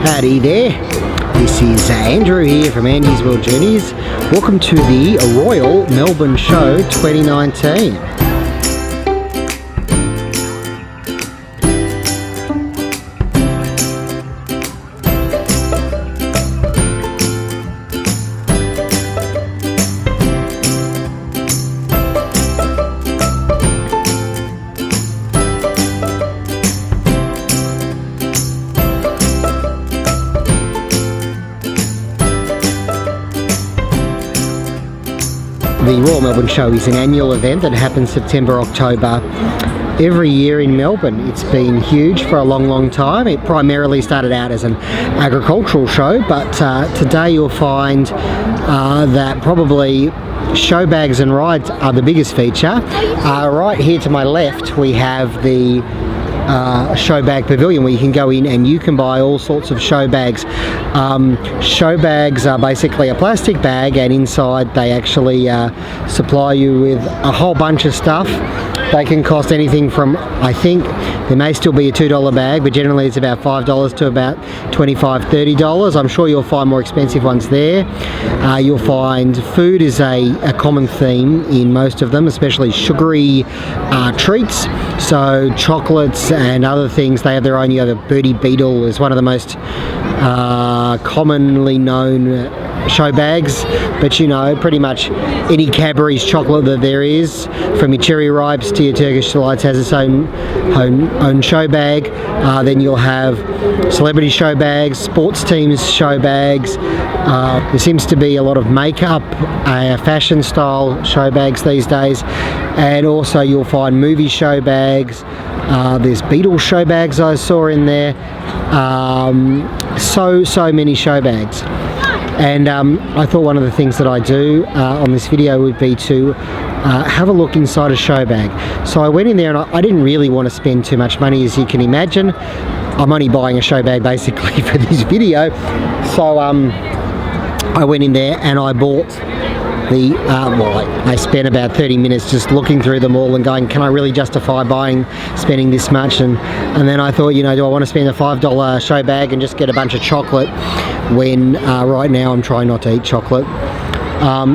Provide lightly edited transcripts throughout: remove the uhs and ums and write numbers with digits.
Howdy there, this is Andrew here from Andy's World Journeys. Welcome to the Royal Melbourne Show 2019. The Royal Melbourne Show is an annual event that happens September, October every year in Melbourne. It's been huge for a long time. It primarily started out as an agricultural show, but today you'll find that probably show bags and rides are the biggest feature. Right here to my left we have the show bag pavilion where you can go in and you can buy all sorts of show bags. Show bags are basically a plastic bag, and inside they actually supply you with a whole bunch of stuff. They can cost anything from, I think there may still be a $2 bag, but generally it's about $5 to about $25, $30. I'm sure you'll find more expensive ones there. You'll find food is a common theme in most of them, especially sugary treats. So chocolates and other things, they have their own. You have a Birdie Beetle is one of the most commonly known show bags, but you know, pretty much any Cadbury's chocolate that there is, from your Cherry Ripes to your Turkish Delights, has its own show bag. Then you'll have celebrity show bags, sports teams show bags. There seems to be a lot of makeup, fashion style show bags these days, and also you'll find movie show bags. There's Beatles show bags I saw in there. So many show bags. And I thought one of the things that I do on this video would be to have a look inside a show bag. So I went in there and I didn't really want to spend too much money, as you can imagine. I'm only buying a show bag basically for this video. So I went in there and I bought the, I spent about 30 minutes just looking through them all and going, can I really justify spending this much? And then I thought, you know, do I want to spend a $5 show bag and just get a bunch of chocolate when right now I'm trying not to eat chocolate?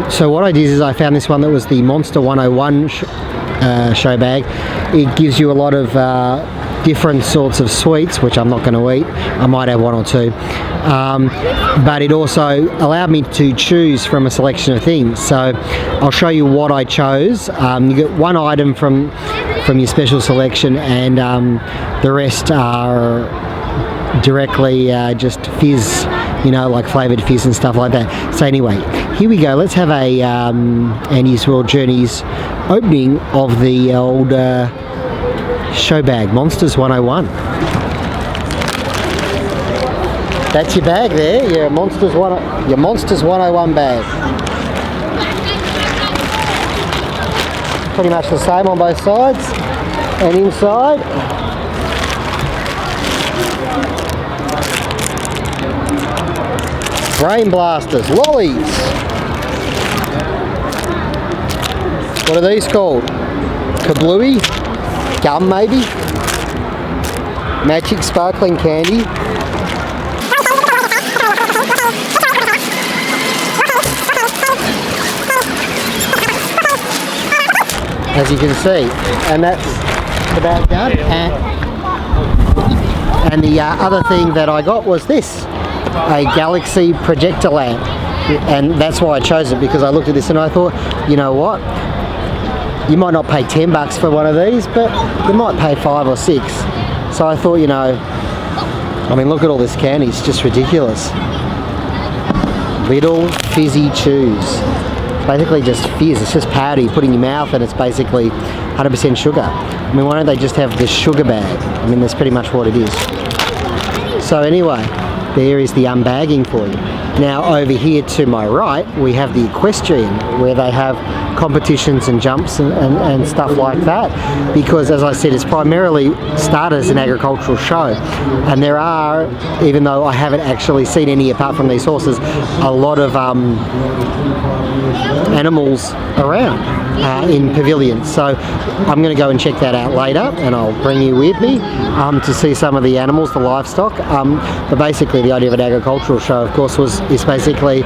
So what I did is I found this one that was the Monster 101 show bag. It gives you a lot of different sorts of sweets, which I'm not going to eat. I might have one or two. But it also allowed me to choose from a selection of things. So I'll show you what I chose. You get one item from your special selection, and the rest are directly just fizz, you know, like flavoured fizz and stuff like that. So anyway, here we go. Let's have a Andy's World Journeys opening of the old show bag, Monsters 101. That's your bag there, your Monsters 101 bag. Pretty much the same on both sides. And inside, Brain Blasters, lollies. What are these called? Kablooey? Gum maybe? Magic sparkling candy. As you can see, and that's about done. And the other thing that I got was this, a Galaxy projector lamp, and that's why I chose it, because I looked at this and I thought, you know what, you might not pay $10 for one of these, but you might pay 5 or 6. So I thought, you know, I mean, look at all this candy, it's just ridiculous. Little fizzy chews. Basically just fizz, it's just powder you put in your mouth, and it's basically 100% sugar. I mean, why don't they just have the sugar bag? I mean, that's pretty much what it is. So anyway, there is the unbagging for you. Now over here to my right we have the equestrian, where they have competitions and jumps and stuff like that, because as I said, it's primarily started as an agricultural show, and there are, even though I haven't actually seen any apart from these horses, a lot of animals around in pavilions. So I'm going to go and check that out later, and I'll bring you with me to see some of the animals, the livestock. But basically the idea of an agricultural show, of course, is basically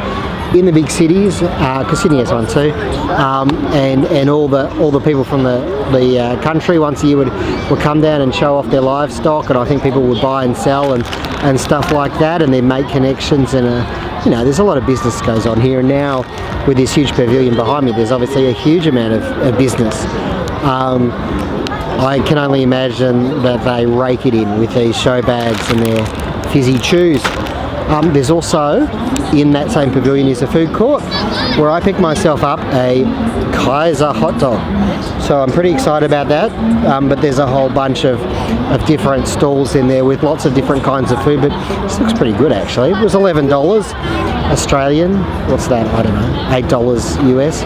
in the big cities, because Sydney has one too, and all the people from the country once a year would come down and show off their livestock, and I think people would buy and sell and stuff like that, and then make connections, and there's a lot of business goes on here. And now with this huge pavilion behind me, there's obviously a huge amount of business. I can only imagine that they rake it in with these show bags and their fizzy chews. There's also, in that same pavilion, is a food court where I picked myself up a Kaiser hot dog. So I'm pretty excited about that, but there's a whole bunch of different stalls in there with lots of different kinds of food, but this looks pretty good actually. It was $11 Australian, what's that, I don't know, $8 US,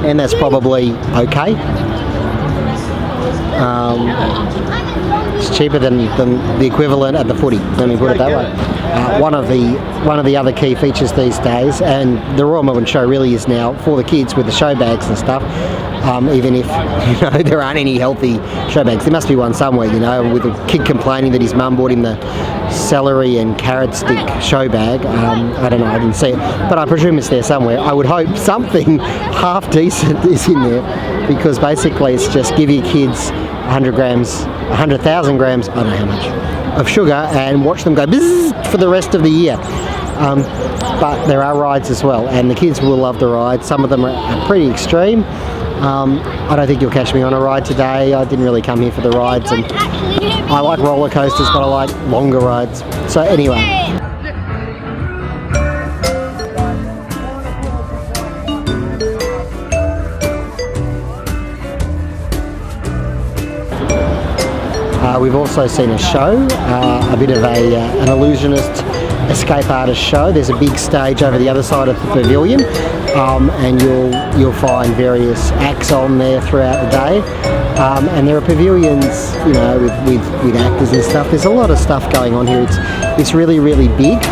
and that's probably okay. It's cheaper than the equivalent at the footy, let me put it that way. One of the other key features these days, and the Royal Melbourne Show really is now for the kids with the show bags and stuff, even if there aren't any healthy show bags. There must be one somewhere, with a kid complaining that his mum bought him the celery and carrot stick show bag. I don't know, I didn't see it, but I presume it's there somewhere. I would hope something half decent is in there, because basically it's just give your kids 100,000 grams, I don't know how much, of sugar, and watch them go bzzz for the rest of the year. But there are rides as well, and the kids will love the rides. Some of them are pretty extreme. I don't think you'll catch me on a ride today. I didn't really come here for the rides, and I like roller coasters, but I like longer rides. So anyway. We've also seen a show, a bit of an illusionist escape artist show. There's a big stage over the other side of the pavilion, and you'll find various acts on there throughout the day. And there are pavilions, with actors and stuff. There's a lot of stuff going on here. It's really, really big.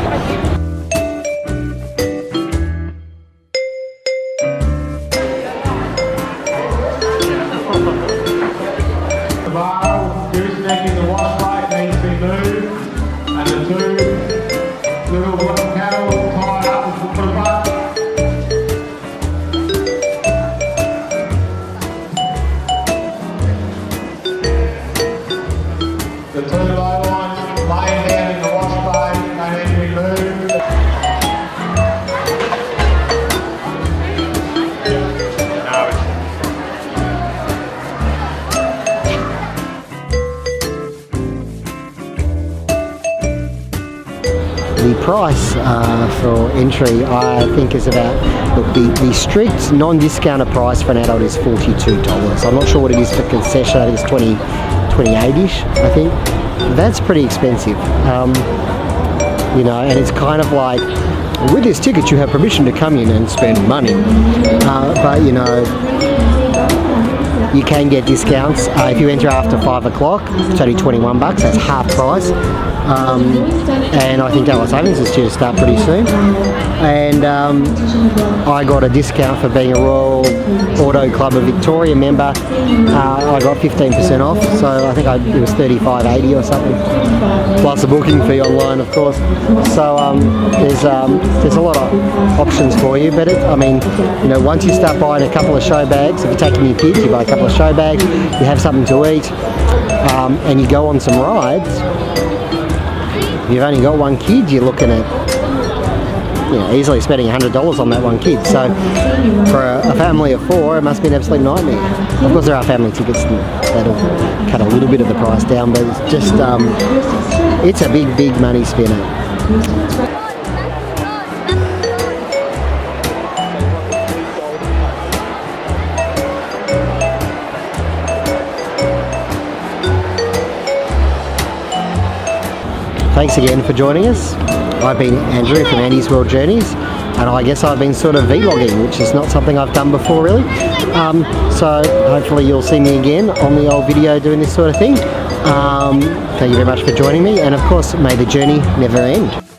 The price for entry, I think, is about, the strict non-discounted price for an adult is $42. I'm not sure what it is for concession. I think it's 28-ish, I think. That's pretty expensive. And it's kind of like, with this ticket you have permission to come in and spend money. But you can get discounts. If you enter after 5 o'clock, it's only $21, that's half price. And I think Daylight Savings is due to start pretty soon. And I got a discount for being a Royal Auto Club of Victoria member. I got 15% off, so I think it was $35.80 or something, plus a booking fee online, of course. So there's a lot of options for you, but once you start buying a couple of show bags, if you're taking your kids, you buy a couple of show bags, you have something to eat, and you go on some rides. If you've only got one kid, you're looking at easily spending $100 on that one kid. So for a family of 4, it must be an absolute nightmare. Of course, there are family tickets that'll cut a little bit of the price down, but it's just it's a big money spinner. Thanks again for joining us. I've been Andrew from Andy's World Journeys. and I guess I've been sort of vlogging, which is not something I've done before really. So hopefully you'll see me again on the old video doing this sort of thing. Thank you very much for joining me, and of course may the journey never end.